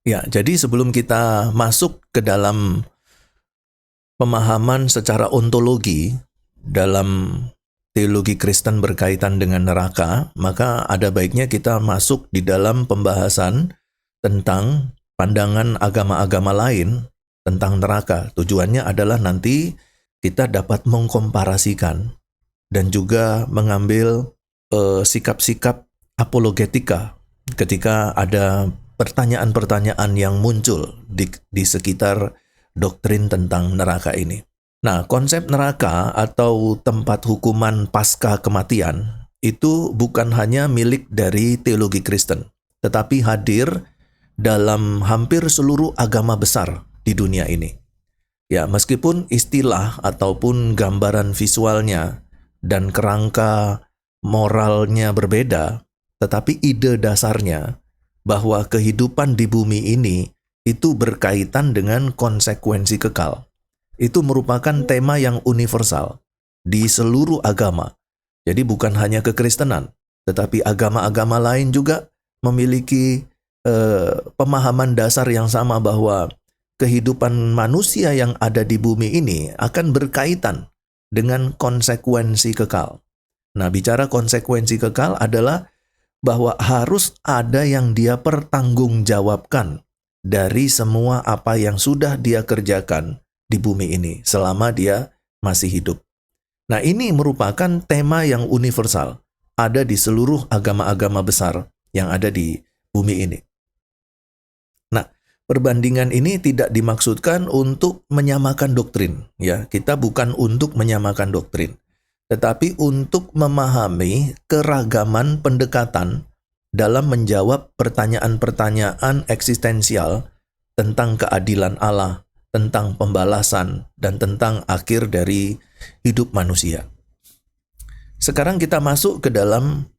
Ya, jadi sebelum kita masuk ke dalam pemahaman secara ontologi dalam teologi Kristen berkaitan dengan neraka, maka ada baiknya kita masuk di dalam pembahasan tentang pandangan agama-agama lain tentang neraka. Tujuannya adalah nanti kita dapat mengkomparasikan dan juga mengambil sikap-sikap apologetika ketika ada pertanyaan-pertanyaan yang muncul di sekitar doktrin tentang neraka ini. Nah, konsep neraka atau tempat hukuman pasca kematian itu bukan hanya milik dari teologi Kristen, tetapi hadir dalam hampir seluruh agama besar di dunia ini. Ya, meskipun istilah ataupun gambaran visualnya dan kerangka moralnya berbeda, tetapi ide dasarnya bahwa kehidupan di bumi ini itu berkaitan dengan konsekuensi kekal. Itu merupakan tema yang universal di seluruh agama. Jadi bukan hanya kekristenan, tetapi agama-agama lain juga memiliki pemahaman dasar yang sama bahwa kehidupan manusia yang ada di bumi ini akan berkaitan dengan konsekuensi kekal. Nah, bicara konsekuensi kekal adalah bahwa harus ada yang dia pertanggungjawabkan dari semua apa yang sudah dia kerjakan di bumi ini selama dia masih hidup. Nah, ini merupakan tema yang universal, ada di seluruh agama-agama besar yang ada di bumi ini. Nah, perbandingan ini tidak dimaksudkan untuk menyamakan doktrin, ya. Kita bukan untuk menyamakan doktrin, tetapi untuk memahami keragaman pendekatan dalam menjawab pertanyaan-pertanyaan eksistensial tentang keadilan Allah, tentang pembalasan, dan tentang akhir dari hidup manusia. Sekarang kita masuk ke dalam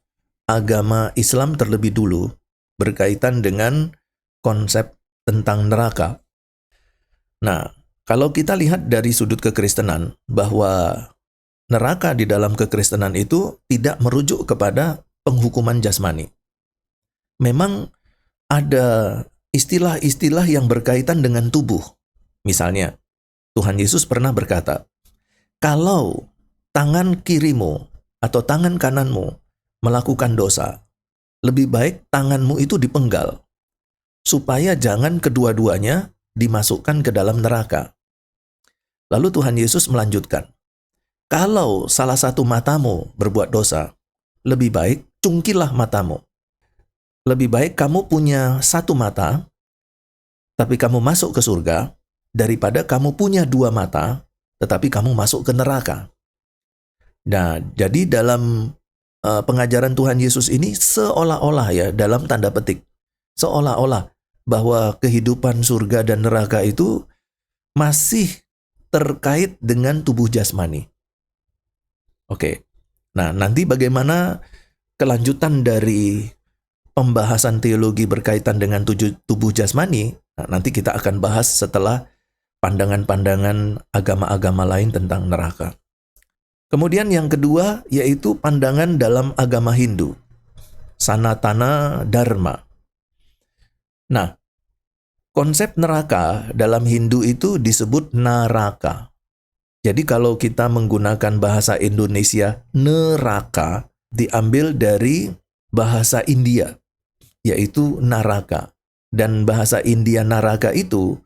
agama Islam terlebih dulu, berkaitan dengan konsep tentang neraka. Nah, kalau kita lihat dari sudut kekristenan, bahwa neraka di dalam kekristenan itu tidak merujuk kepada penghukuman jasmani. Memang ada istilah-istilah yang berkaitan dengan tubuh. Misalnya, Tuhan Yesus pernah berkata, kalau tangan kirimu atau tangan kananmu melakukan dosa, lebih baik tanganmu itu dipenggal, supaya jangan kedua-duanya dimasukkan ke dalam neraka. Lalu Tuhan Yesus melanjutkan, kalau salah satu matamu berbuat dosa, lebih baik cungkilah matamu. Lebih baik kamu punya satu mata, tapi kamu masuk ke surga, daripada kamu punya dua mata, tetapi kamu masuk ke neraka. Nah, jadi dalam pengajaran Tuhan Yesus ini seolah-olah, ya, dalam tanda petik, seolah-olah bahwa kehidupan surga dan neraka itu masih terkait dengan tubuh jasmani. Oke, nah nanti bagaimana kelanjutan dari pembahasan teologi berkaitan dengan tubuh jasmani, nah, nanti kita akan bahas setelah pandangan-pandangan agama-agama lain tentang neraka. Kemudian yang kedua yaitu pandangan dalam agama Hindu, Sanatana Dharma. Nah, konsep neraka dalam Hindu itu disebut naraka. Jadi kalau kita menggunakan bahasa Indonesia, neraka diambil dari bahasa India, yaitu naraka. Dan bahasa India naraka itu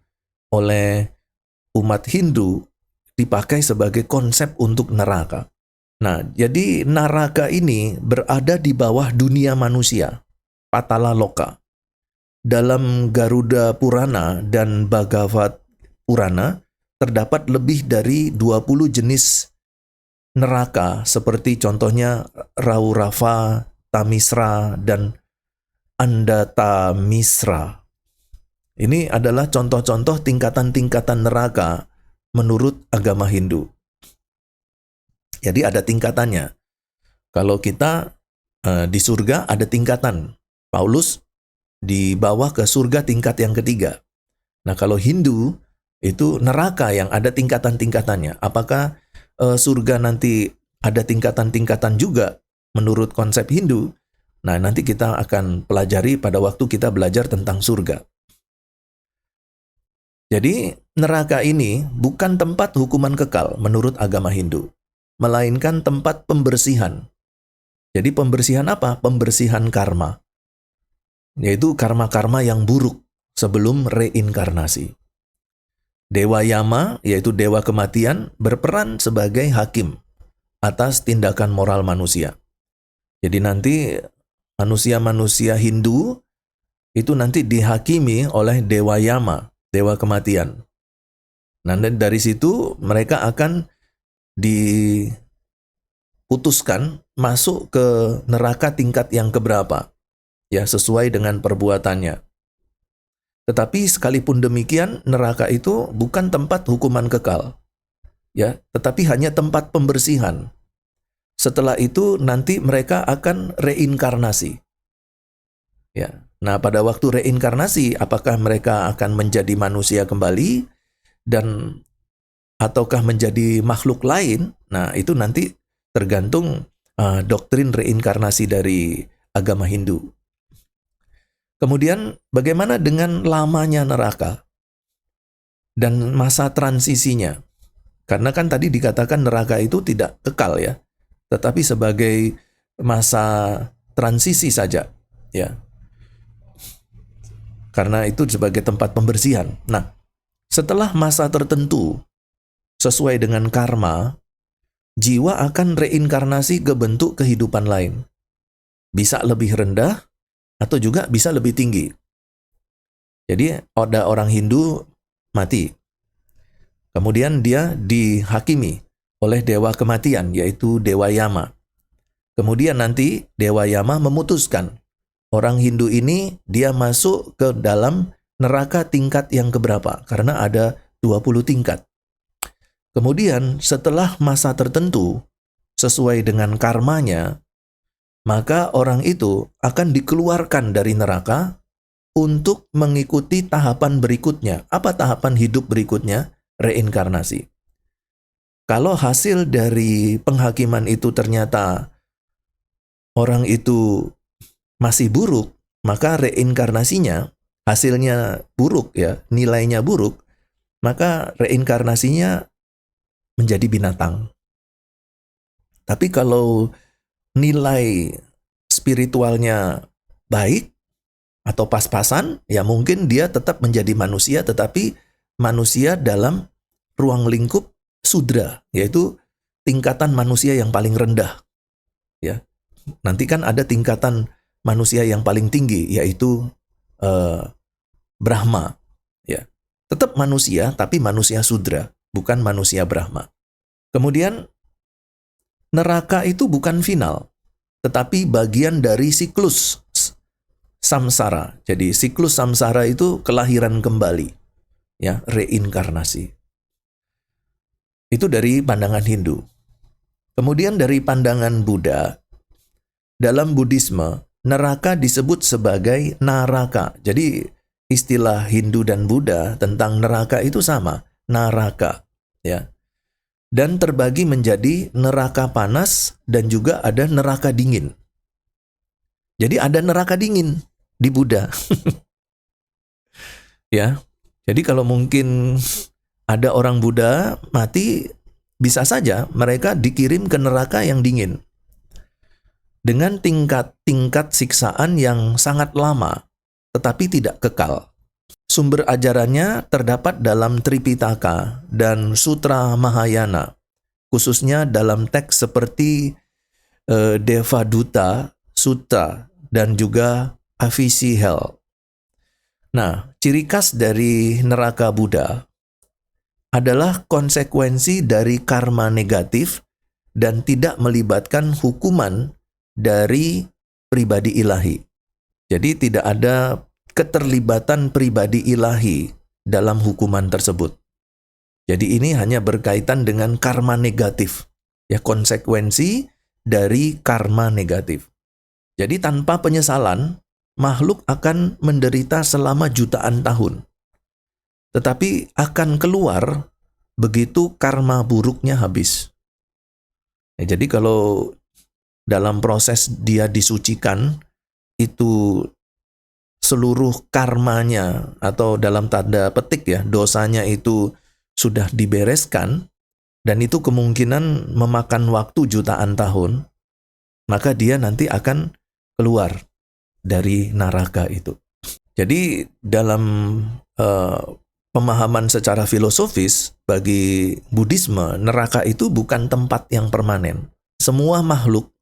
oleh umat Hindu dipakai sebagai konsep untuk neraka. Nah, jadi neraka ini berada di bawah dunia manusia, Patala Loka. Dalam Garuda Purana dan Bhagavad Purana terdapat lebih dari 20 jenis neraka, seperti contohnya Raurava, Tamisra, dan Andatamisra. Ini adalah contoh-contoh tingkatan-tingkatan neraka menurut agama Hindu. Jadi ada tingkatannya. Kalau kita di surga ada tingkatan. Paulus dibawa ke surga tingkat yang ketiga. Nah, kalau Hindu itu neraka yang ada tingkatan-tingkatannya. Apakah surga nanti ada tingkatan-tingkatan juga menurut konsep Hindu? Nah, nanti kita akan pelajari pada waktu kita belajar tentang surga. Jadi neraka ini bukan tempat hukuman kekal menurut agama Hindu, melainkan tempat pembersihan. Jadi pembersihan apa? Pembersihan karma, yaitu karma-karma yang buruk sebelum reinkarnasi. Dewa Yama, yaitu dewa kematian, berperan sebagai hakim atas tindakan moral manusia. Jadi nanti manusia-manusia Hindu itu nanti dihakimi oleh Dewa Yama, dewa kematian. Nah, dari situ mereka akan diputuskan masuk ke neraka tingkat yang keberapa, ya sesuai dengan perbuatannya. Tetapi sekalipun demikian, neraka itu bukan tempat hukuman kekal, ya, tetapi hanya tempat pembersihan. Setelah itu nanti mereka akan reinkarnasi. Ya. Nah, pada waktu reinkarnasi, apakah mereka akan menjadi manusia kembali dan ataukah menjadi makhluk lain? Nah, itu nanti tergantung doktrin reinkarnasi dari agama Hindu. Kemudian bagaimana dengan lamanya neraka dan masa transisinya? Karena kan tadi dikatakan neraka itu tidak kekal ya, tetapi sebagai masa transisi saja, ya. Karena itu sebagai tempat pembersihan. Nah, setelah masa tertentu sesuai dengan karma, jiwa akan reinkarnasi ke bentuk kehidupan lain. Bisa lebih rendah atau juga bisa lebih tinggi. Jadi ada orang Hindu mati. Kemudian dia dihakimi oleh dewa kematian, yaitu Dewa Yama. Kemudian nanti Dewa Yama memutuskan orang Hindu ini dia masuk ke dalam neraka tingkat yang keberapa, karena ada 20 tingkat. Kemudian setelah masa tertentu sesuai dengan karmanya, maka orang itu akan dikeluarkan dari neraka untuk mengikuti tahapan berikutnya. Apa tahapan hidup berikutnya? Reinkarnasi. Kalau hasil dari penghakiman itu ternyata orang itu masih buruk, maka reinkarnasinya hasilnya buruk ya, nilainya buruk, maka reinkarnasinya menjadi binatang. Tapi kalau nilai spiritualnya baik atau pas-pasan, ya mungkin dia tetap menjadi manusia, tetapi manusia dalam ruang lingkup sudra, yaitu tingkatan manusia yang paling rendah. Ya, nanti kan ada tingkatan manusia yang paling tinggi, yaitu Brahma. Ya, tetap manusia, tapi manusia sudra, bukan manusia Brahma. Kemudian neraka itu bukan final, tetapi bagian dari siklus samsara. Jadi siklus samsara itu kelahiran kembali, ya, reinkarnasi. Itu dari pandangan Hindu. Kemudian dari pandangan Buddha, dalam Buddhisme, neraka disebut sebagai naraka. Jadi istilah Hindu dan Buddha tentang neraka itu sama, naraka, ya. Dan terbagi menjadi neraka panas dan juga ada neraka dingin. Jadi ada neraka dingin di Buddha. Ya. Jadi kalau mungkin ada orang Buddha mati, bisa saja mereka dikirim ke neraka yang dingin. Dengan tingkat-tingkat siksaan yang sangat lama, tetapi tidak kekal. Sumber ajarannya terdapat dalam Tripitaka dan Sutra Mahayana, khususnya dalam teks seperti Devadatta Sutta dan juga Avicii. Nah, ciri khas dari neraka Buddha adalah konsekuensi dari karma negatif dan tidak melibatkan hukuman dari pribadi ilahi. Jadi tidak ada keterlibatan pribadi ilahi dalam hukuman tersebut. Jadi ini hanya berkaitan dengan karma negatif, ya, konsekuensi dari karma negatif. Jadi tanpa penyesalan, makhluk akan menderita selama jutaan tahun. Tetapi akan keluar begitu karma buruknya habis. Ya, jadi kalau dalam proses dia disucikan, itu seluruh karmanya atau dalam tanda petik ya, dosanya itu sudah dibereskan, dan itu kemungkinan memakan waktu jutaan tahun, maka dia nanti akan keluar dari neraka itu. Jadi dalam pemahaman secara filosofis bagi Buddhisme, neraka itu bukan tempat yang permanen. Semua makhluk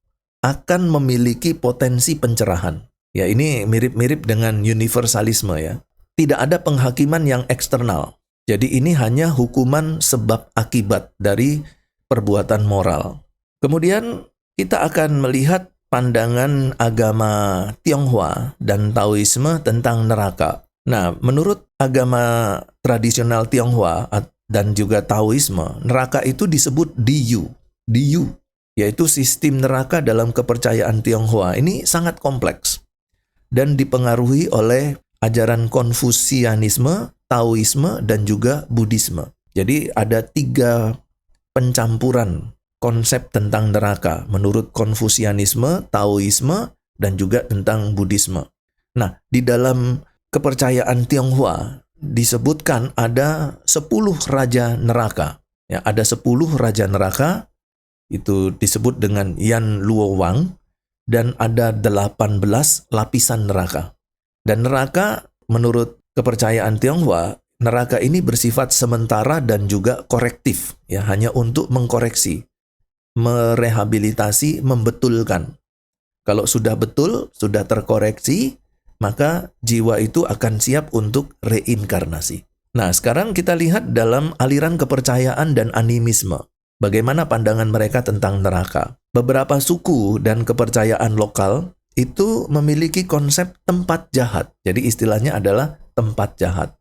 akan memiliki potensi pencerahan. Ya, ini mirip-mirip dengan universalisme ya. Tidak ada penghakiman yang eksternal. Jadi ini hanya hukuman sebab akibat dari perbuatan moral. Kemudian kita akan melihat pandangan agama Tionghoa dan Taoisme tentang neraka. Nah, menurut agama tradisional Tionghoa dan juga Taoisme, neraka itu disebut Diyu. Diyu, yaitu sistem neraka dalam kepercayaan Tionghoa. Ini sangat kompleks dan dipengaruhi oleh ajaran Konfusianisme, Taoisme, dan juga Buddhisme. Jadi ada 3 pencampuran konsep tentang neraka menurut Konfusianisme, Taoisme, dan juga tentang Buddhisme. Nah, di dalam kepercayaan Tionghoa disebutkan ada 10 raja neraka. Ya, ada 10 raja neraka, itu disebut dengan Yan Luo Wang, dan ada 18 lapisan neraka. Dan neraka menurut kepercayaan Tionghoa, neraka ini bersifat sementara dan juga korektif, ya, hanya untuk mengkoreksi, merehabilitasi, membetulkan. Kalau sudah betul, sudah terkoreksi, maka jiwa itu akan siap untuk reinkarnasi. Nah, sekarang kita lihat dalam aliran kepercayaan dan animisme. Bagaimana pandangan mereka tentang neraka? Beberapa suku dan kepercayaan lokal itu memiliki konsep tempat jahat. Jadi istilahnya adalah tempat jahat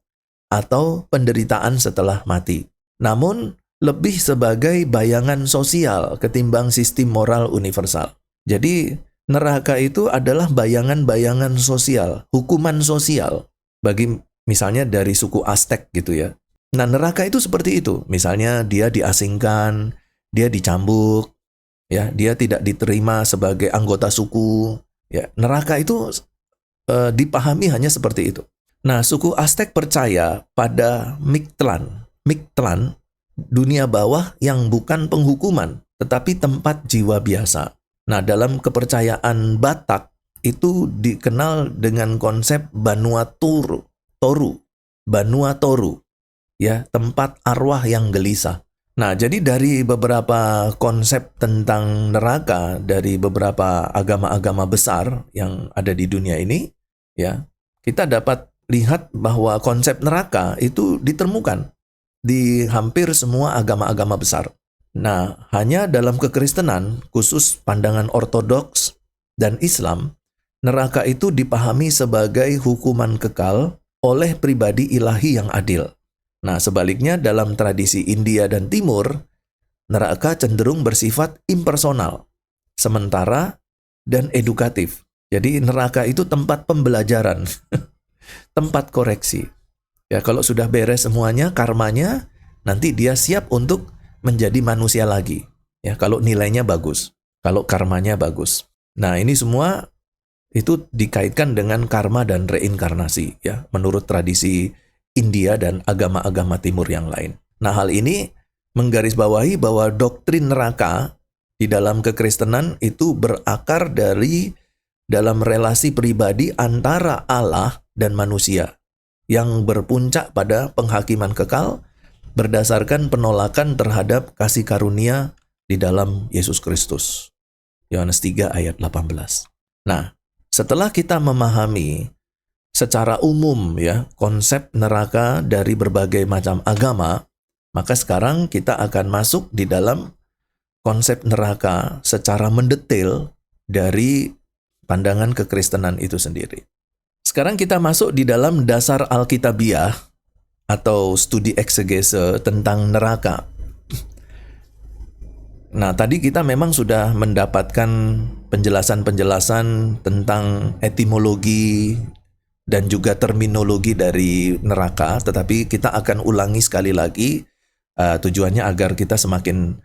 atau penderitaan setelah mati. Namun lebih sebagai bayangan sosial ketimbang sistem moral universal. Jadi neraka itu adalah bayangan-bayangan sosial, hukuman sosial bagi misalnya dari suku Aztec gitu ya. Nah, neraka itu seperti itu. Misalnya dia diasingkan, dia dicambuk, ya, dia tidak diterima sebagai anggota suku. Ya, neraka itu dipahami hanya seperti itu. Nah, suku Aztec percaya pada Mictlan. Mictlan, dunia bawah yang bukan penghukuman, tetapi tempat jiwa biasa. Nah, dalam kepercayaan Batak itu dikenal dengan konsep Banua Toru. Banua Toru. Ya, tempat arwah yang gelisah. Nah, jadi dari beberapa konsep tentang neraka dari beberapa agama-agama besar yang ada di dunia ini, ya, kita dapat lihat bahwa konsep neraka itu ditemukan di hampir semua agama-agama besar. Nah, hanya dalam kekristenan, khusus pandangan ortodoks dan Islam, neraka itu dipahami sebagai hukuman kekal oleh pribadi ilahi yang adil. Nah, sebaliknya dalam tradisi India dan Timur, neraka cenderung bersifat impersonal, sementara, dan edukatif. Jadi neraka itu tempat pembelajaran, tempat koreksi. Ya, kalau sudah beres semuanya, karmanya, nanti dia siap untuk menjadi manusia lagi. Ya, kalau nilainya bagus, kalau karmanya bagus. Nah, ini semua itu dikaitkan dengan karma dan reinkarnasi, ya, menurut tradisi India dan agama-agama timur yang lain. Nah, hal ini menggarisbawahi bahwa doktrin neraka di dalam kekristenan itu berakar dari dalam relasi pribadi antara Allah dan manusia yang berpuncak pada penghakiman kekal berdasarkan penolakan terhadap kasih karunia di dalam Yesus Kristus. Yohanes 3 ayat 18. Nah, setelah kita memahami secara umum ya konsep neraka dari berbagai macam agama, maka sekarang kita akan masuk di dalam konsep neraka secara mendetail dari pandangan kekristenan itu sendiri. Sekarang kita masuk di dalam dasar Alkitabiah atau studi eksegese tentang neraka. Nah, tadi kita memang sudah mendapatkan penjelasan-penjelasan tentang etimologi dan juga terminologi dari neraka, tetapi kita akan ulangi sekali lagi tujuannya agar kita semakin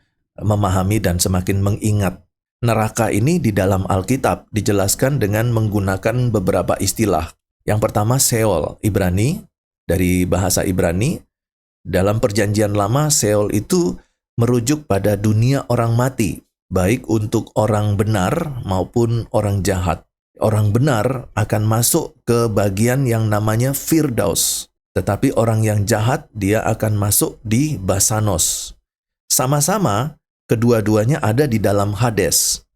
memahami dan semakin mengingat. Neraka ini di dalam Alkitab dijelaskan dengan menggunakan beberapa istilah. Yang pertama Sheol, Ibrani, dari bahasa Ibrani. Dalam perjanjian lama, Sheol itu merujuk pada dunia orang mati, baik untuk orang benar maupun orang jahat. Orang benar akan masuk ke bagian yang namanya Firdaus, tetapi orang yang jahat dia akan masuk di Basanos. Sama-sama kedua-duanya ada di dalam Hades,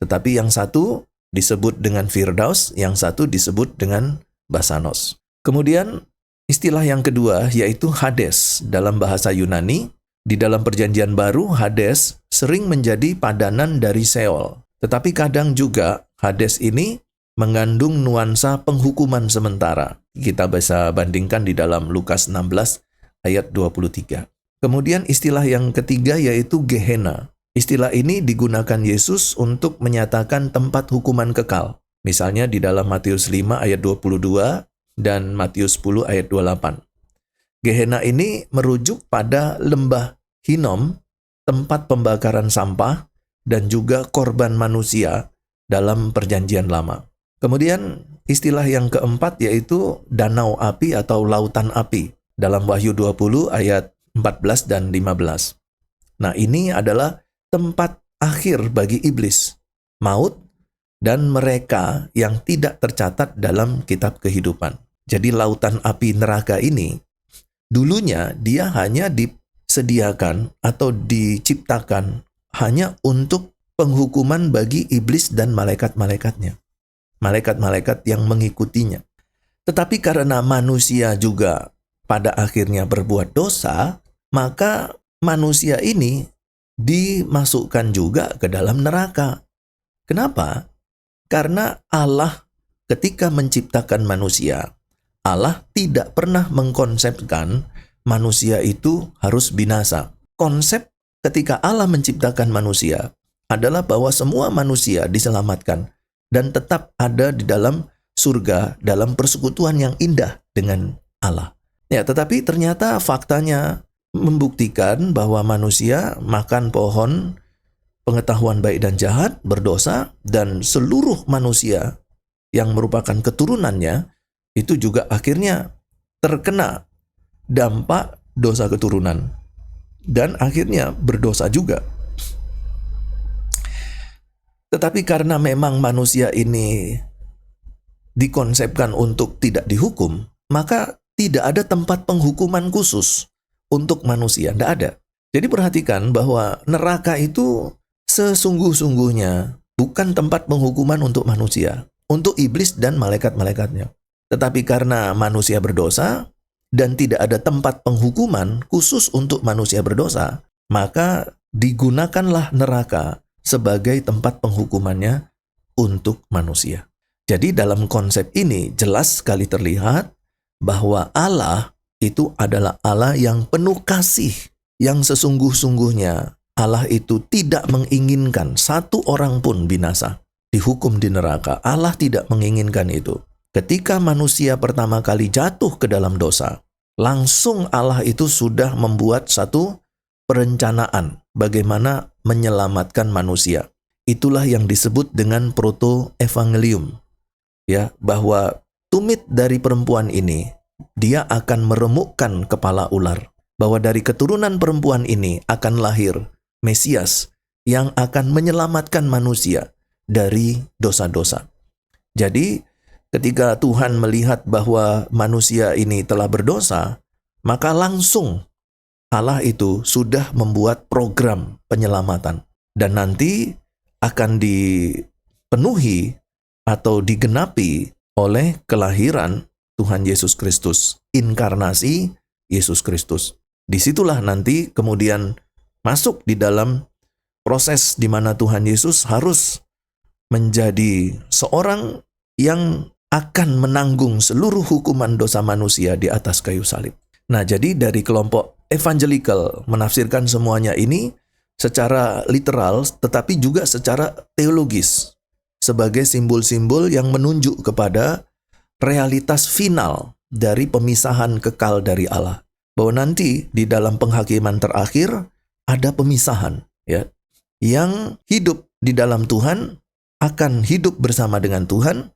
tetapi yang satu disebut dengan Firdaus, yang satu disebut dengan Basanos. Kemudian istilah yang kedua yaitu Hades dalam bahasa Yunani. Di dalam perjanjian baru, Hades sering menjadi padanan dari Sheol. Tetapi kadang juga Hades ini mengandung nuansa penghukuman sementara. Kita bisa bandingkan di dalam Lukas 16 ayat 23. Kemudian istilah yang ketiga yaitu Gehenna. Istilah ini digunakan Yesus untuk menyatakan tempat hukuman kekal. Misalnya di dalam Matius 5 ayat 22 dan Matius 10 ayat 28. Gehenna ini merujuk pada lembah Hinnom, tempat pembakaran sampah, dan juga korban manusia dalam perjanjian lama. Kemudian istilah yang keempat yaitu danau api atau lautan api dalam Wahyu 20 ayat 14 dan 15. Nah, ini adalah tempat akhir bagi iblis, maut, dan mereka yang tidak tercatat dalam kitab kehidupan. Jadi lautan api neraka ini dulunya dia hanya disediakan atau diciptakan hanya untuk penghukuman bagi iblis dan malaikat-malaikatnya. Malaikat-malaikat yang mengikutinya. Tetapi karena manusia juga pada akhirnya berbuat dosa, maka manusia ini dimasukkan juga ke dalam neraka. Kenapa? Karena Allah ketika menciptakan manusia, Allah tidak pernah mengkonsepkan manusia itu harus binasa. Konsep ketika Allah menciptakan manusia adalah bahwa semua manusia diselamatkan dan tetap ada di dalam surga, dalam persekutuan yang indah dengan Allah. Ya, tetapi ternyata faktanya membuktikan bahwa manusia makan pohon pengetahuan baik dan jahat, berdosa, dan seluruh manusia yang merupakan keturunannya itu juga akhirnya terkena dampak dosa keturunan dan akhirnya berdosa juga. Tetapi karena memang manusia ini dikonsepkan untuk tidak dihukum, maka tidak ada tempat penghukuman khusus untuk manusia, tidak ada. Jadi perhatikan bahwa neraka itu sesungguh-sungguhnya bukan tempat penghukuman untuk manusia, untuk iblis dan malaikat-malaikatnya. Tetapi karena manusia berdosa dan tidak ada tempat penghukuman khusus untuk manusia berdosa, maka digunakanlah neraka sebagai tempat penghukumannya untuk manusia. Jadi dalam konsep ini jelas sekali terlihat bahwa Allah itu adalah Allah yang penuh kasih, yang sesungguh-sungguhnya Allah itu tidak menginginkan satu orang pun binasa, dihukum di neraka. Allah tidak menginginkan itu. Ketika manusia pertama kali jatuh ke dalam dosa, langsung Allah itu sudah membuat satu perencanaan bagaimana menyelamatkan manusia. Itulah yang disebut dengan proto-evangelium. Ya, bahwa tumit dari perempuan ini, dia akan meremukkan kepala ular. Bahwa dari keturunan perempuan ini akan lahir Mesias yang akan menyelamatkan manusia dari dosa-dosa. Jadi, ketika Tuhan melihat bahwa manusia ini telah berdosa, maka langsung Allah itu sudah membuat program penyelamatan. Dan nanti akan dipenuhi atau digenapi oleh kelahiran Tuhan Yesus Kristus, inkarnasi Yesus Kristus. Disitulah nanti kemudian masuk di dalam proses di mana Tuhan Yesus harus menjadi seorang yang akan menanggung seluruh hukuman dosa manusia di atas kayu salib. Nah, jadi dari kelompok evangelical menafsirkan semuanya ini secara literal tetapi juga secara teologis sebagai simbol-simbol yang menunjuk kepada realitas final dari pemisahan kekal dari Allah. Bahwa nanti di dalam penghakiman terakhir ada pemisahan, ya. Yang hidup di dalam Tuhan akan hidup bersama dengan Tuhan,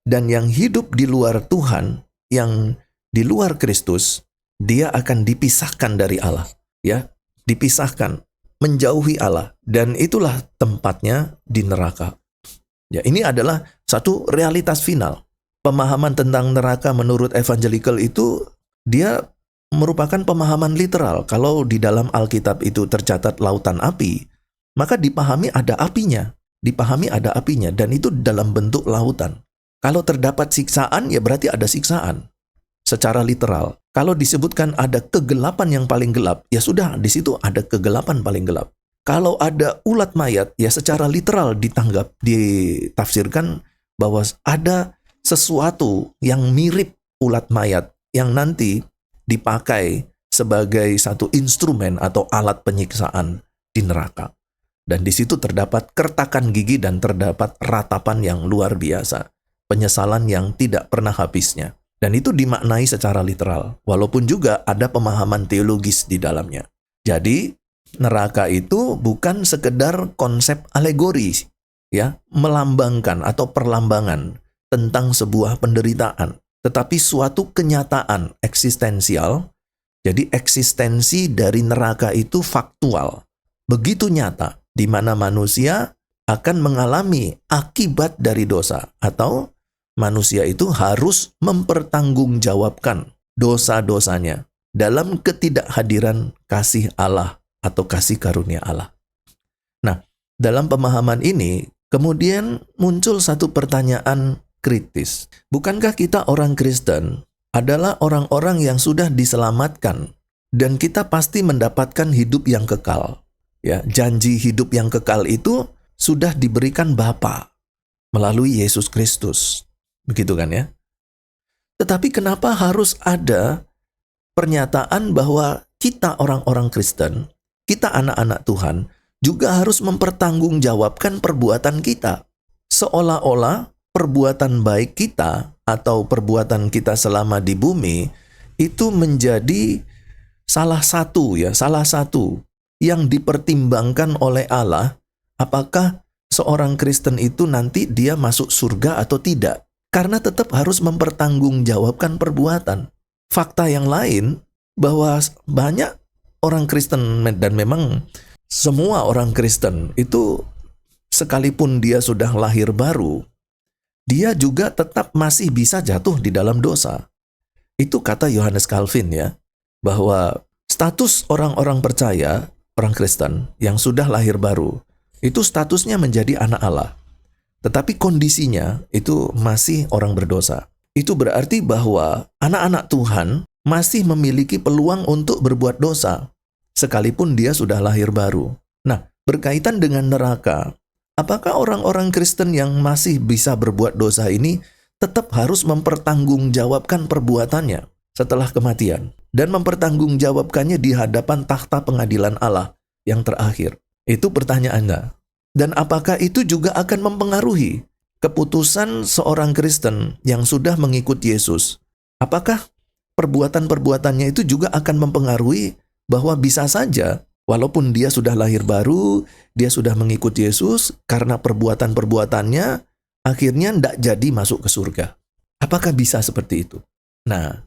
Dan yang hidup di luar Tuhan, yang di luar Kristus, dia akan dipisahkan dari Allah, ya, dipisahkan, menjauhi Allah, dan itulah tempatnya di neraka. Ya, ini adalah satu realitas final. Pemahaman tentang neraka menurut evangelical itu dia merupakan pemahaman literal. Kalau di dalam Alkitab itu tercatat lautan api, maka dipahami ada apinya, dan itu dalam bentuk lautan. Kalau terdapat siksaan, ya berarti ada siksaan secara literal. Kalau disebutkan ada kegelapan yang paling gelap, ya sudah, di situ ada kegelapan paling gelap. Kalau ada ulat mayat, ya secara literal ditafsirkan bahwa ada sesuatu yang mirip ulat mayat yang nanti dipakai sebagai satu instrumen atau alat penyiksaan di neraka. Dan di situ terdapat kertakan gigi dan terdapat ratapan yang luar biasa, penyesalan yang tidak pernah habisnya. Dan itu dimaknai secara literal, walaupun juga ada pemahaman teologis di dalamnya. Jadi, neraka itu bukan sekedar konsep alegori, ya, melambangkan atau perlambangan tentang sebuah penderitaan, tetapi suatu kenyataan eksistensial. Jadi eksistensi dari neraka itu faktual, begitu nyata, di mana manusia akan mengalami akibat dari dosa, atau manusia itu harus mempertanggungjawabkan dosa-dosanya dalam ketidakhadiran kasih Allah atau kasih karunia Allah. Nah, dalam pemahaman ini kemudian muncul satu pertanyaan kritis. Bukankah kita orang Kristen adalah orang-orang yang sudah diselamatkan dan kita pasti mendapatkan hidup yang kekal? Ya, janji hidup yang kekal itu sudah diberikan Bapa melalui Yesus Kristus. Begitu kan ya? Tetapi kenapa harus ada pernyataan bahwa kita orang-orang Kristen, kita anak-anak Tuhan, juga harus mempertanggungjawabkan perbuatan kita? Seolah-olah perbuatan baik kita atau perbuatan kita selama di bumi itu menjadi salah satu yang dipertimbangkan oleh Allah, apakah seorang Kristen itu nanti dia masuk surga atau tidak. Karena tetap harus mempertanggungjawabkan perbuatan. Fakta yang lain bahwa banyak orang Kristen, dan memang semua orang Kristen itu sekalipun dia sudah lahir baru, dia juga tetap masih bisa jatuh di dalam dosa. Itu kata Yohanes Calvin ya, bahwa status orang-orang percaya, orang Kristen yang sudah lahir baru, itu statusnya menjadi anak Allah. Tetapi kondisinya itu masih orang berdosa. Itu berarti bahwa anak-anak Tuhan masih memiliki peluang untuk berbuat dosa, sekalipun dia sudah lahir baru. Nah, berkaitan dengan neraka, apakah orang-orang Kristen yang masih bisa berbuat dosa ini tetap harus mempertanggungjawabkan perbuatannya setelah kematian dan mempertanggungjawabkannya di hadapan takhta pengadilan Allah yang terakhir? Itu pertanyaannya. Dan apakah itu juga akan mempengaruhi keputusan seorang Kristen yang sudah mengikut Yesus? Apakah perbuatan-perbuatannya itu juga akan mempengaruhi bahwa bisa saja walaupun dia sudah lahir baru, dia sudah mengikut Yesus, karena perbuatan-perbuatannya akhirnya tidak jadi masuk ke surga? Apakah bisa seperti itu? Nah,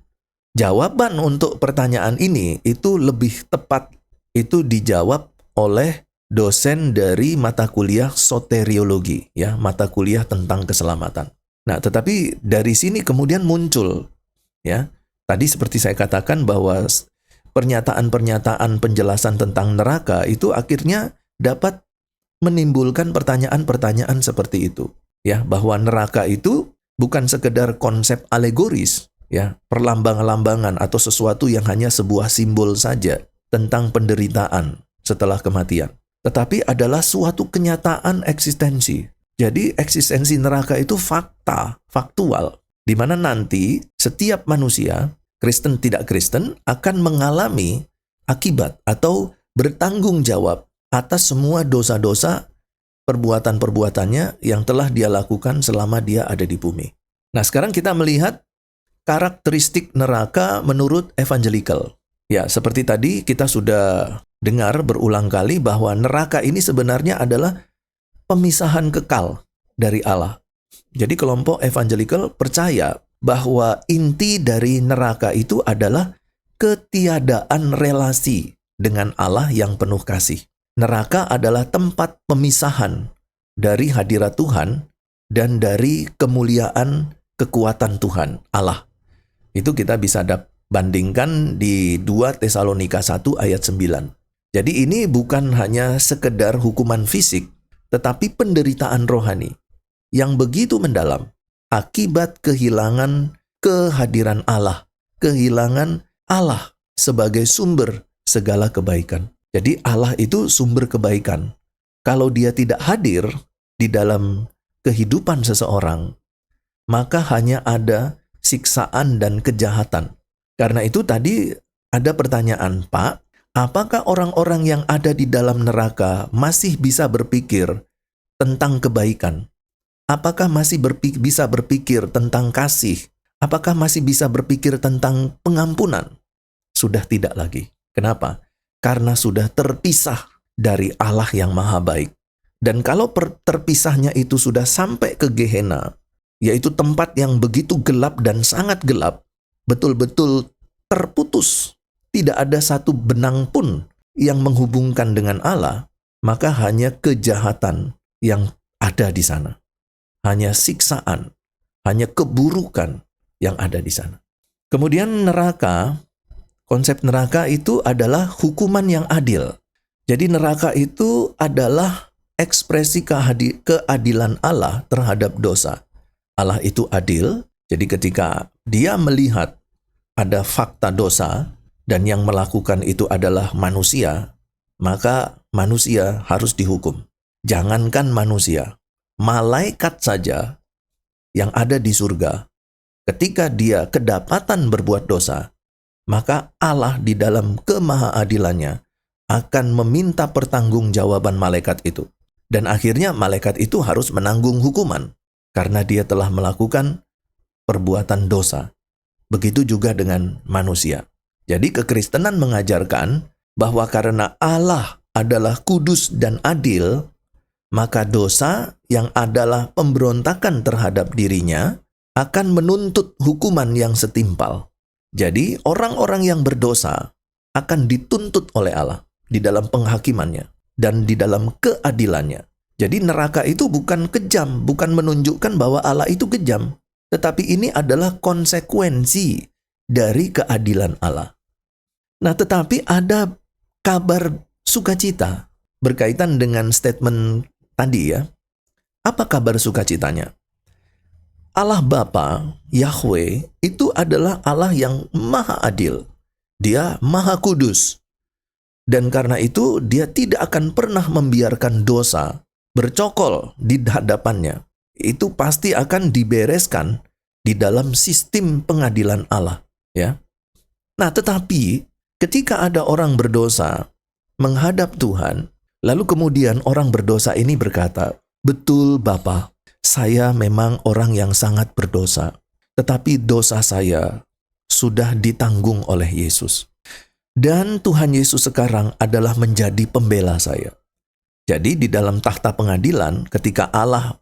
jawaban untuk pertanyaan ini itu lebih tepat itu dijawab oleh dosen dari mata kuliah soteriologi, ya, mata kuliah tentang keselamatan. Nah, tetapi dari sini kemudian muncul, ya, tadi seperti saya katakan bahwa pernyataan-pernyataan penjelasan tentang neraka itu akhirnya dapat menimbulkan pertanyaan-pertanyaan seperti itu, ya, bahwa neraka itu bukan sekedar konsep alegoris, ya, perlambang-lambangan atau sesuatu yang hanya sebuah simbol saja tentang penderitaan setelah kematian, tetapi adalah suatu kenyataan eksistensi. Jadi eksistensi neraka itu faktual, di mana nanti setiap manusia, Kristen tidak Kristen, akan mengalami akibat atau bertanggung jawab atas semua dosa-dosa perbuatan-perbuatannya yang telah dia lakukan selama dia ada di bumi. Nah, sekarang kita melihat karakteristik neraka menurut evangelical. Ya, seperti tadi kita sudah dengar berulang kali bahwa neraka ini sebenarnya adalah pemisahan kekal dari Allah. Jadi kelompok evangelical percaya bahwa inti dari neraka itu adalah ketiadaan relasi dengan Allah yang penuh kasih. Neraka adalah tempat pemisahan dari hadirat Tuhan dan dari kemuliaan kekuatan Tuhan, Allah. Itu kita bisa bandingkan di 2 Tesalonika 1 ayat 9. Jadi ini bukan hanya sekedar hukuman fisik, tetapi penderitaan rohani yang begitu mendalam akibat kehilangan kehadiran Allah, kehilangan Allah sebagai sumber segala kebaikan. Jadi Allah itu sumber kebaikan. Kalau dia tidak hadir di dalam kehidupan seseorang, maka hanya ada siksaan dan kejahatan. Karena itu tadi ada pertanyaan, Pak, apakah orang-orang yang ada di dalam neraka masih bisa berpikir tentang kebaikan? Apakah masih bisa berpikir tentang kasih? Apakah masih bisa berpikir tentang pengampunan? Sudah tidak lagi. Kenapa? Karena sudah terpisah dari Allah yang maha baik. Dan kalau terpisahnya itu sudah sampai ke Gehenna, yaitu tempat yang begitu gelap dan sangat gelap, betul-betul terputus, tidak ada satu benang pun yang menghubungkan dengan Allah, maka hanya kejahatan yang ada di sana. Hanya siksaan, hanya keburukan yang ada di sana. Kemudian neraka, konsep neraka itu adalah hukuman yang adil. Jadi neraka itu adalah ekspresi keadilan Allah terhadap dosa. Allah itu adil, jadi ketika dia melihat ada fakta dosa dan yang melakukan itu adalah manusia, maka manusia harus dihukum. Jangankan manusia, malaikat saja yang ada di surga, ketika dia kedapatan berbuat dosa, maka Allah di dalam kemahaadilannya akan meminta pertanggungjawaban malaikat itu. Dan akhirnya malaikat itu harus menanggung hukuman karena dia telah melakukan perbuatan dosa. Begitu juga dengan manusia. Jadi kekristenan mengajarkan bahwa karena Allah adalah kudus dan adil, maka dosa yang adalah pemberontakan terhadap dirinya akan menuntut hukuman yang setimpal. Jadi orang-orang yang berdosa akan dituntut oleh Allah di dalam penghakimannya dan di dalam keadilannya. Jadi neraka itu bukan kejam, bukan menunjukkan bahwa Allah itu kejam, tetapi ini adalah konsekuensi dari keadilan Allah. Nah, tetapi ada kabar sukacita berkaitan dengan statement tadi ya. Apa kabar sukacitanya? Allah Bapa, Yahweh, itu adalah Allah yang maha adil. Dia maha kudus. Dan karena itu dia tidak akan pernah membiarkan dosa bercokol di hadapannya. Itu pasti akan dibereskan di dalam sistem pengadilan Allah. Ya. Nah, tetapi ketika ada orang berdosa menghadap Tuhan, lalu kemudian orang berdosa ini berkata, "Betul Bapa, saya memang orang yang sangat berdosa, tetapi dosa saya sudah ditanggung oleh Yesus. Dan Tuhan Yesus sekarang adalah menjadi pembela saya." Jadi di dalam takhta pengadilan, ketika Allah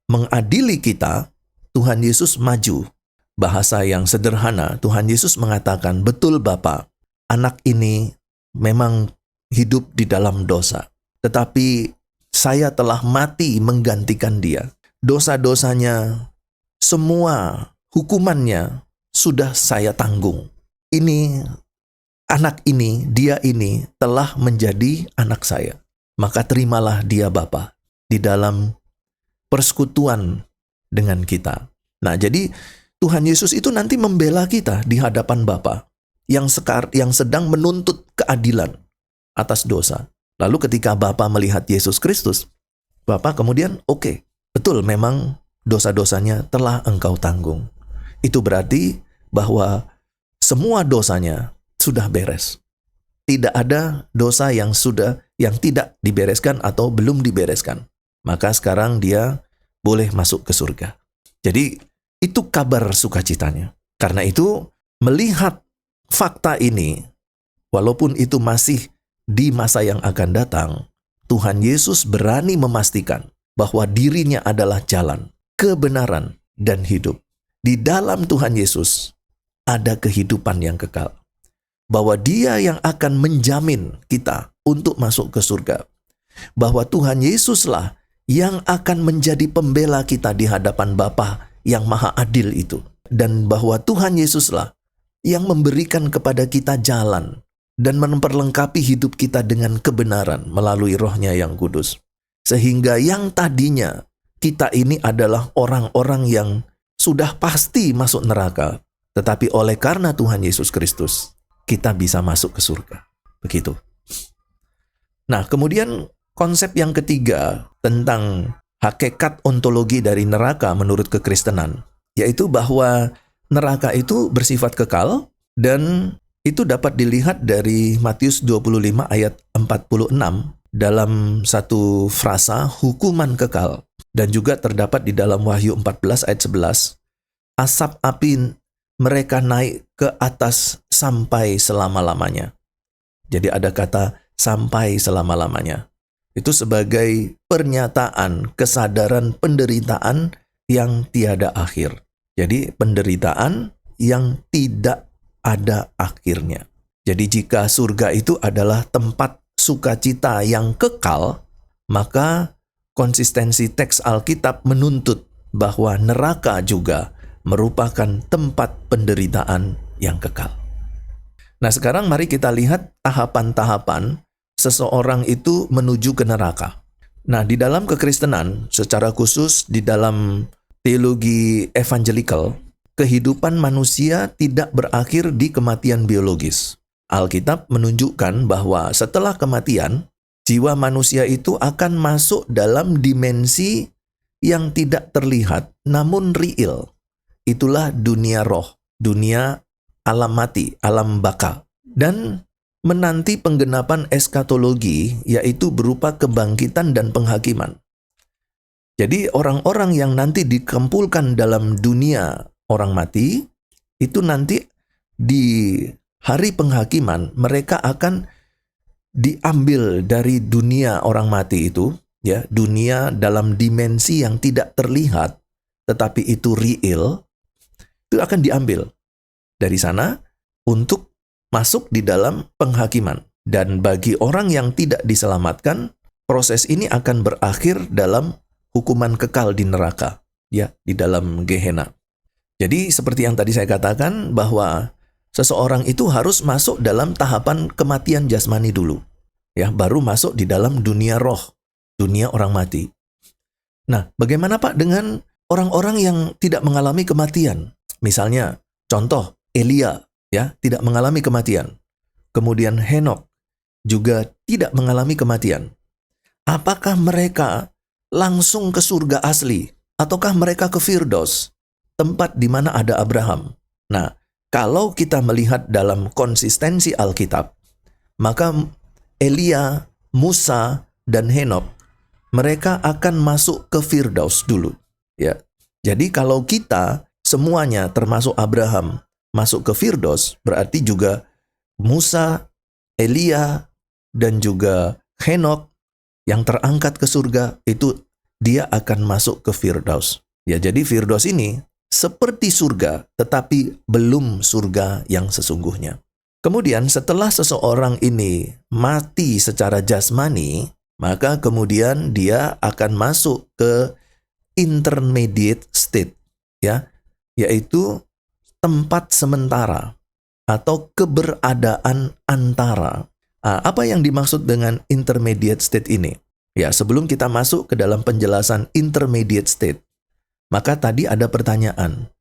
mengadili kita, Tuhan Yesus maju. Bahasa yang sederhana, Tuhan Yesus mengatakan, "Betul Bapa, anak ini memang hidup di dalam dosa. Tetapi saya telah mati menggantikan dia. Dosa-dosanya, semua hukumannya sudah saya tanggung. Ini, anak ini, dia ini telah menjadi anak saya. Maka terimalah dia Bapa di dalam persekutuan dengan kita." Nah, jadi Tuhan Yesus itu nanti membela kita di hadapan Bapa yang sedang menuntut keadilan atas dosa. Lalu ketika Bapa melihat Yesus Kristus, Bapa kemudian oke, betul memang dosa-dosanya telah engkau tanggung. Itu berarti bahwa semua dosanya sudah beres. Tidak ada dosa yang tidak dibereskan atau belum dibereskan. Maka sekarang dia boleh masuk ke surga. Jadi itu kabar sukacitanya. Karena itu melihat fakta ini, walaupun itu masih di masa yang akan datang, Tuhan Yesus berani memastikan bahwa dirinya adalah jalan, kebenaran, dan hidup. Di dalam Tuhan Yesus ada kehidupan yang kekal. Bahwa Dia yang akan menjamin kita untuk masuk ke surga. Bahwa Tuhan Yesuslah yang akan menjadi pembela kita di hadapan Bapa yang Maha Adil itu. Dan bahwa Tuhan Yesuslah yang memberikan kepada kita jalan dan memperlengkapi hidup kita dengan kebenaran melalui Roh-Nya yang kudus. Sehingga yang tadinya kita ini adalah orang-orang yang sudah pasti masuk neraka, tetapi oleh karena Tuhan Yesus Kristus, kita bisa masuk ke surga. Begitu. Nah, kemudian konsep yang ketiga tentang hakikat ontologi dari neraka menurut kekristenan, yaitu bahwa neraka itu bersifat kekal, dan itu dapat dilihat dari Matius 25 ayat 46 dalam satu frasa hukuman kekal. Dan juga terdapat di dalam Wahyu 14 ayat 11, asap api mereka naik ke atas sampai selama-lamanya. Jadi ada kata sampai selama-lamanya. Itu sebagai pernyataan kesadaran penderitaan yang tiada akhir. Jadi penderitaan yang tidak ada akhirnya. Jadi jika surga itu adalah tempat sukacita yang kekal, maka konsistensi teks Alkitab menuntut bahwa neraka juga merupakan tempat penderitaan yang kekal. Nah, sekarang mari kita lihat tahapan-tahapan seseorang itu menuju ke neraka. Nah, di dalam kekristenan, secara khusus di dalam teologi evangelikal, kehidupan manusia tidak berakhir di kematian biologis. Alkitab menunjukkan bahwa setelah kematian, jiwa manusia itu akan masuk dalam dimensi yang tidak terlihat, namun real. Itulah dunia roh, dunia alam mati, alam baka. Dan menanti penggenapan eskatologi, yaitu berupa kebangkitan dan penghakiman. Jadi orang-orang yang nanti dikumpulkan dalam dunia orang mati, itu nanti di hari penghakiman, mereka akan diambil dari dunia orang mati itu, ya, dunia dalam dimensi yang tidak terlihat, tetapi itu real, itu akan diambil dari sana untuk masuk di dalam penghakiman. Dan bagi orang yang tidak diselamatkan, proses ini akan berakhir dalam hukuman kekal di neraka, ya, di dalam Gehenna. Jadi seperti yang tadi saya katakan bahwa seseorang itu harus masuk dalam tahapan kematian jasmani dulu, ya, baru masuk di dalam dunia roh, dunia orang mati. Nah, bagaimana Pak dengan orang-orang yang tidak mengalami kematian? Misalnya, contoh Elia, ya, tidak mengalami kematian. Kemudian Henok juga tidak mengalami kematian. Apakah mereka langsung ke surga asli, ataukah mereka ke Firdaus, tempat di mana ada Abraham? Nah, kalau kita melihat dalam konsistensi Alkitab, maka Elia, Musa, dan Henok, mereka akan masuk ke Firdaus dulu. Ya. Jadi kalau kita semuanya termasuk Abraham masuk ke Firdaus, berarti juga Musa, Elia, dan juga Henok yang terangkat ke surga, itu dia akan masuk ke Firdaus. Ya, jadi Firdaus ini seperti surga, tetapi belum surga yang sesungguhnya. Kemudian setelah seseorang ini mati secara jasmani, maka kemudian dia akan masuk ke intermediate state, ya, yaitu tempat sementara atau keberadaan antara. Apa yang dimaksud dengan intermediate state ini? Ya, sebelum kita masuk ke dalam penjelasan intermediate state, maka tadi ada pertanyaan,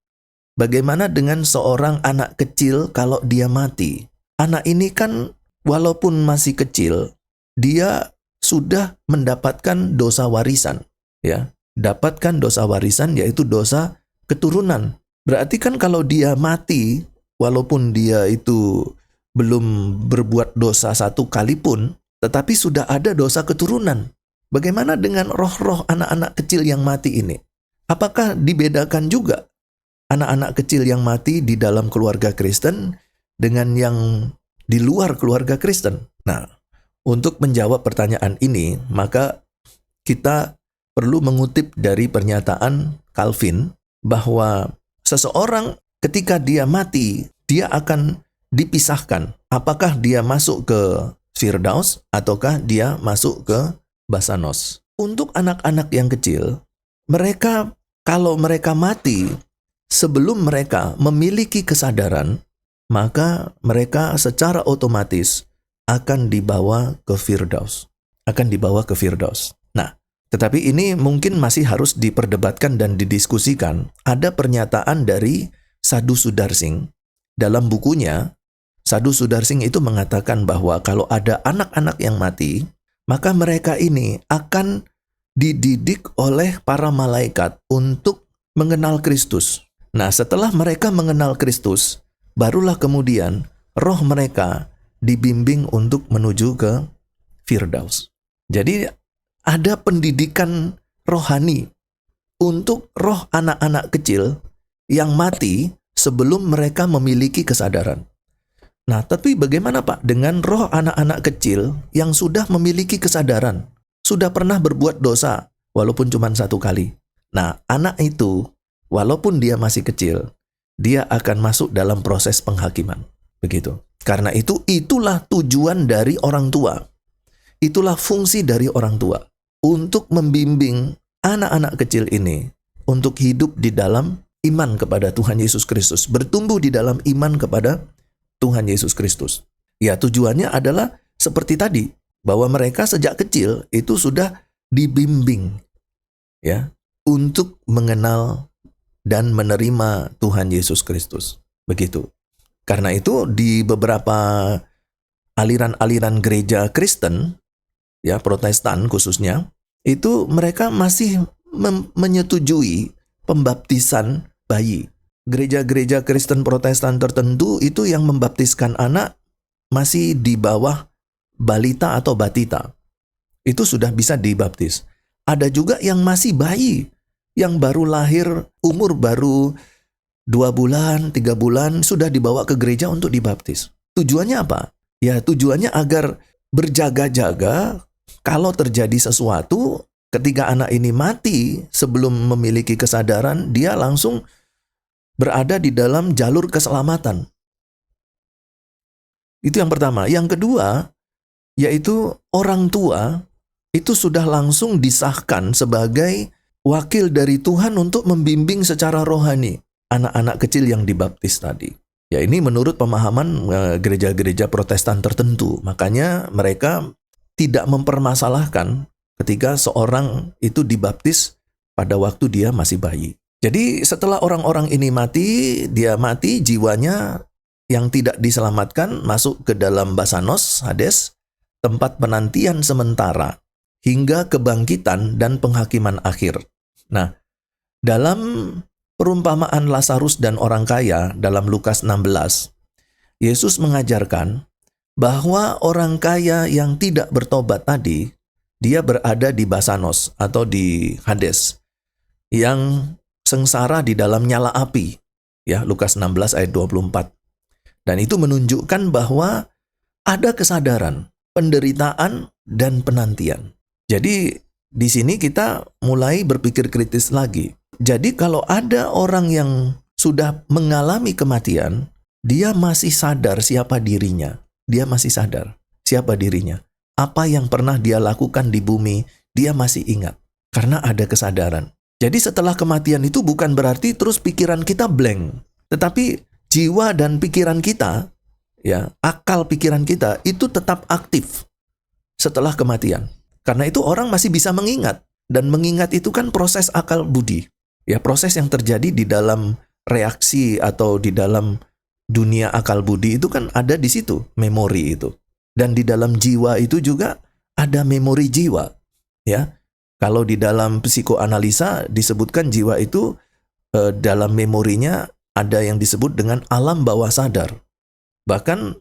bagaimana dengan seorang anak kecil kalau dia mati? Anak ini kan walaupun masih kecil, dia sudah mendapatkan dosa warisan, ya. Dapatkan dosa warisan yaitu dosa keturunan. Berarti kan kalau dia mati, walaupun dia itu belum berbuat dosa satu kali pun, tetapi sudah ada dosa keturunan. Bagaimana dengan roh-roh anak-anak kecil yang mati ini? Apakah dibedakan juga anak-anak kecil yang mati di dalam keluarga Kristen dengan yang di luar keluarga Kristen? Nah, untuk menjawab pertanyaan ini, maka kita perlu mengutip dari pernyataan Calvin bahwa seseorang ketika dia mati, dia akan dipisahkan. Apakah dia masuk ke Firdaus ataukah dia masuk ke Basanos. Untuk anak-anak yang kecil, mereka kalau mereka mati sebelum mereka memiliki kesadaran, maka mereka secara otomatis akan dibawa ke Firdaus. Nah, tetapi ini mungkin masih harus diperdebatkan dan didiskusikan. Ada pernyataan dari Sadhu Sudarsing. Dalam bukunya, Sadhu Sudarsing itu mengatakan bahwa kalau ada anak-anak yang mati, maka mereka ini akan dididik oleh para malaikat untuk mengenal Kristus. Nah, setelah mereka mengenal Kristus, barulah kemudian roh mereka dibimbing untuk menuju ke Firdaus. Jadi ada pendidikan rohani untuk roh anak-anak kecil yang mati sebelum mereka memiliki kesadaran. Nah, tapi bagaimana Pak dengan roh anak-anak kecil yang sudah memiliki kesadaran, sudah pernah berbuat dosa walaupun cuma 1 kali. Nah, anak itu walaupun dia masih kecil, dia akan masuk dalam proses penghakiman. Begitu. Karena itulah tujuan dari orang tua. Itulah fungsi dari orang tua. Untuk membimbing anak-anak kecil ini untuk hidup di dalam iman kepada Tuhan Yesus Kristus. Bertumbuh di dalam iman kepada Tuhan Yesus Kristus. Ya, tujuannya adalah seperti tadi, bahwa mereka sejak kecil itu sudah dibimbing ya untuk mengenal dan menerima Tuhan Yesus Kristus. Begitu. Karena itu di beberapa aliran-aliran gereja Kristen, ya Protestan khususnya, itu mereka masih menyetujui pembaptisan bayi. Gereja-gereja Kristen Protestan tertentu itu yang membaptiskan anak masih di bawah balita atau batita. Itu sudah bisa dibaptis. Ada juga yang masih bayi, yang baru lahir, umur baru 2 bulan, 3 bulan, sudah dibawa ke gereja untuk dibaptis. Tujuannya apa? Ya, tujuannya agar berjaga-jaga kalau terjadi sesuatu, ketika anak ini mati sebelum memiliki kesadaran, dia langsung berada di dalam jalur keselamatan. Itu yang pertama. Yang kedua, yaitu orang tua itu sudah langsung disahkan sebagai wakil dari Tuhan untuk membimbing secara rohani anak-anak kecil yang dibaptis tadi. Ya, ini menurut pemahaman gereja-gereja Protestan tertentu. Makanya mereka tidak mempermasalahkan ketika seorang itu dibaptis pada waktu dia masih bayi. Jadi setelah orang-orang ini mati, dia mati, jiwanya yang tidak diselamatkan masuk ke dalam Basanos, Hades, tempat penantian sementara, hingga kebangkitan dan penghakiman akhir. Nah, dalam perumpamaan Lazarus dan orang kaya dalam Lukas 16, Yesus mengajarkan bahwa orang kaya yang tidak bertobat tadi, dia berada di Basanos atau di Hades, yang sengsara di dalam nyala api. Ya, Lukas 16 ayat 24. Dan itu menunjukkan bahwa ada kesadaran, penderitaan, dan penantian. Jadi di sini kita mulai berpikir kritis lagi. Jadi kalau ada orang yang sudah mengalami kematian, dia masih sadar siapa dirinya. Dia masih sadar siapa dirinya. Apa yang pernah dia lakukan di bumi, dia masih ingat. Karena ada kesadaran. Jadi setelah kematian itu bukan berarti terus pikiran kita blank. Tetapi jiwa dan pikiran kita, ya, akal pikiran kita itu tetap aktif setelah kematian. Karena itu orang masih bisa mengingat. Dan mengingat itu kan proses akal budi. Ya, proses yang terjadi di dalam reaksi atau di dalam dunia akal budi itu kan ada di situ, memori itu. Dan di dalam jiwa itu juga ada memori jiwa. Ya, kalau di dalam psikoanalisa disebutkan jiwa itu dalam memorinya ada yang disebut dengan alam bawah sadar. Bahkan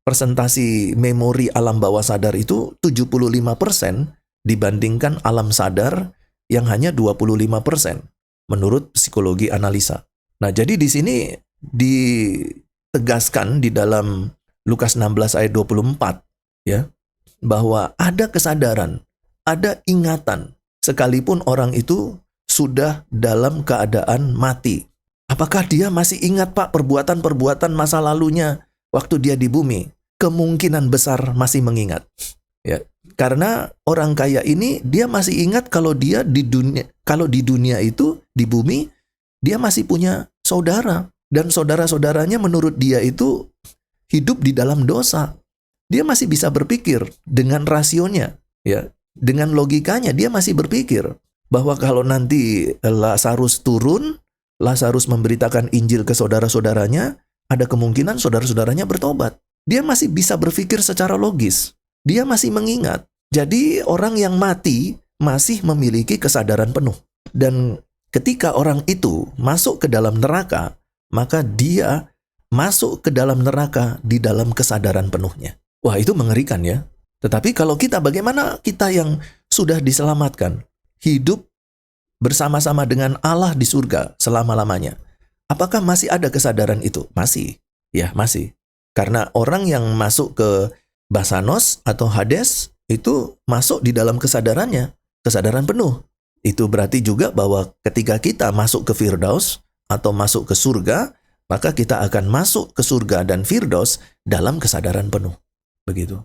persentasi memori alam bawah sadar itu 75% dibandingkan alam sadar yang hanya 25% menurut psikologi analisa. Nah, jadi di sini ditegaskan di dalam Lukas 16 ayat 24 ya, bahwa ada kesadaran, ada ingatan sekalipun orang itu sudah dalam keadaan mati. Apakah dia masih ingat, Pak, perbuatan-perbuatan masa lalunya waktu dia di bumi? Kemungkinan besar masih mengingat. Ya, karena orang kaya ini dia masih ingat kalau dia di dunia itu, di bumi, dia masih punya saudara, dan saudara-saudaranya menurut dia itu hidup di dalam dosa. Dia masih bisa berpikir dengan rasionya, ya, dengan logikanya dia masih berpikir bahwa kalau nanti Lazarus turun, Lazarus memberitakan Injil ke saudara-saudaranya, ada kemungkinan saudara-saudaranya bertobat. Dia masih bisa berpikir secara logis. Dia masih mengingat. Jadi orang yang mati masih memiliki kesadaran penuh. Dan ketika orang itu masuk ke dalam neraka, maka dia masuk ke dalam neraka di dalam kesadaran penuhnya. Wah, itu mengerikan ya. Tetapi kalau kita, bagaimana kita yang sudah diselamatkan, hidup bersama-sama dengan Allah di surga selama-lamanya? Apakah masih ada kesadaran itu? Masih. Ya, masih. Karena orang yang masuk ke Basanos atau Hades itu masuk di dalam kesadarannya, kesadaran penuh. Itu berarti juga bahwa ketika kita masuk ke Firdaus atau masuk ke surga, maka kita akan masuk ke surga dan Firdaus dalam kesadaran penuh. Begitu.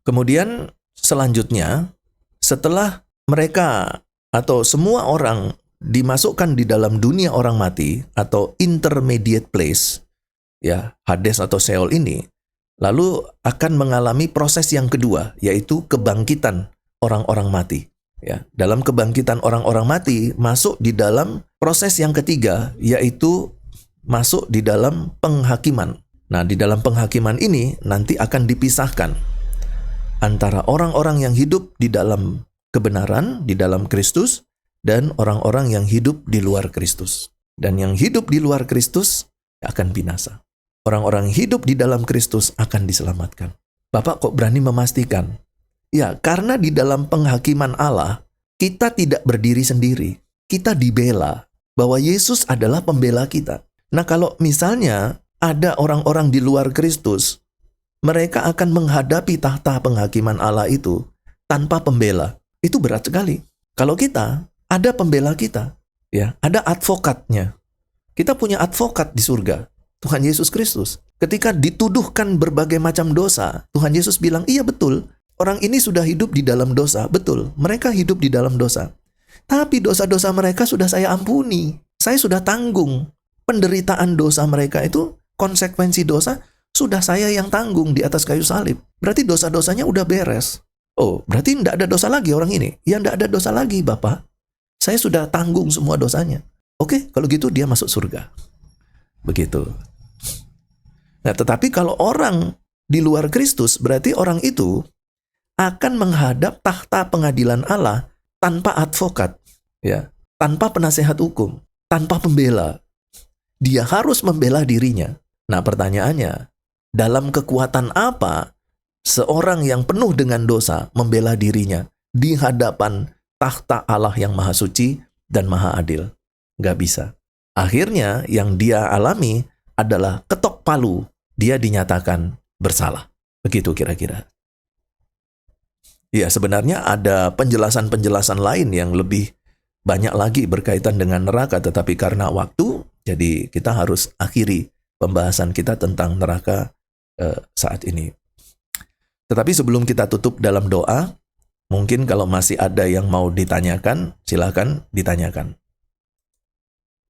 Kemudian selanjutnya, setelah mereka atau semua orang dimasukkan di dalam dunia orang mati atau intermediate place, ya, Hades atau Sheol ini, lalu akan mengalami proses yang kedua, yaitu kebangkitan orang-orang mati. Ya, dalam kebangkitan orang-orang mati masuk di dalam proses yang ketiga, yaitu masuk di dalam penghakiman. Nah, di dalam penghakiman ini nanti akan dipisahkan antara orang-orang yang hidup di dalam kebenaran, di dalam Kristus, dan orang-orang yang hidup di luar Kristus. Dan yang hidup di luar Kristus akan binasa. Orang-orang hidup di dalam Kristus akan diselamatkan. Bapak kok berani memastikan? Ya, karena di dalam penghakiman Allah, kita tidak berdiri sendiri. Kita dibela bahwa Yesus adalah pembela kita. Nah, kalau misalnya ada orang-orang di luar Kristus, mereka akan menghadapi tahta penghakiman Allah itu tanpa pembela. Itu berat sekali. Kalau kita, ada pembela kita. Ya, ada advokatnya. Kita punya advokat di surga, Tuhan Yesus Kristus. Ketika dituduhkan berbagai macam dosa, Tuhan Yesus bilang, iya betul, orang ini sudah hidup di dalam dosa. Betul, mereka hidup di dalam dosa. Tapi dosa-dosa mereka sudah saya ampuni. Saya sudah tanggung. Penderitaan dosa mereka itu, konsekuensi dosa, sudah saya yang tanggung di atas kayu salib. Berarti dosa-dosanya udah beres. Oh, berarti tidak ada dosa lagi orang ini. Ya, tidak ada dosa lagi, Bapak. Saya sudah tanggung semua dosanya. Oke, kalau gitu dia masuk surga. Begitu. Nah, tetapi kalau orang di luar Kristus, berarti orang itu akan menghadap tahta pengadilan Allah tanpa advokat, ya, tanpa penasehat hukum, tanpa pembela. Dia harus membela dirinya. Nah, pertanyaannya, dalam kekuatan apa seorang yang penuh dengan dosa membela dirinya di hadapan tahta Allah yang maha suci dan maha adil? Gak bisa. Akhirnya yang dia alami adalah ketok palu. Dia dinyatakan bersalah. Begitu kira-kira. Ya, sebenarnya ada penjelasan-penjelasan lain yang lebih banyak lagi berkaitan dengan neraka, tetapi karena waktu, jadi kita harus akhiri pembahasan kita tentang neraka saat ini. Tetapi sebelum kita tutup dalam doa, mungkin kalau masih ada yang mau ditanyakan, silakan ditanyakan.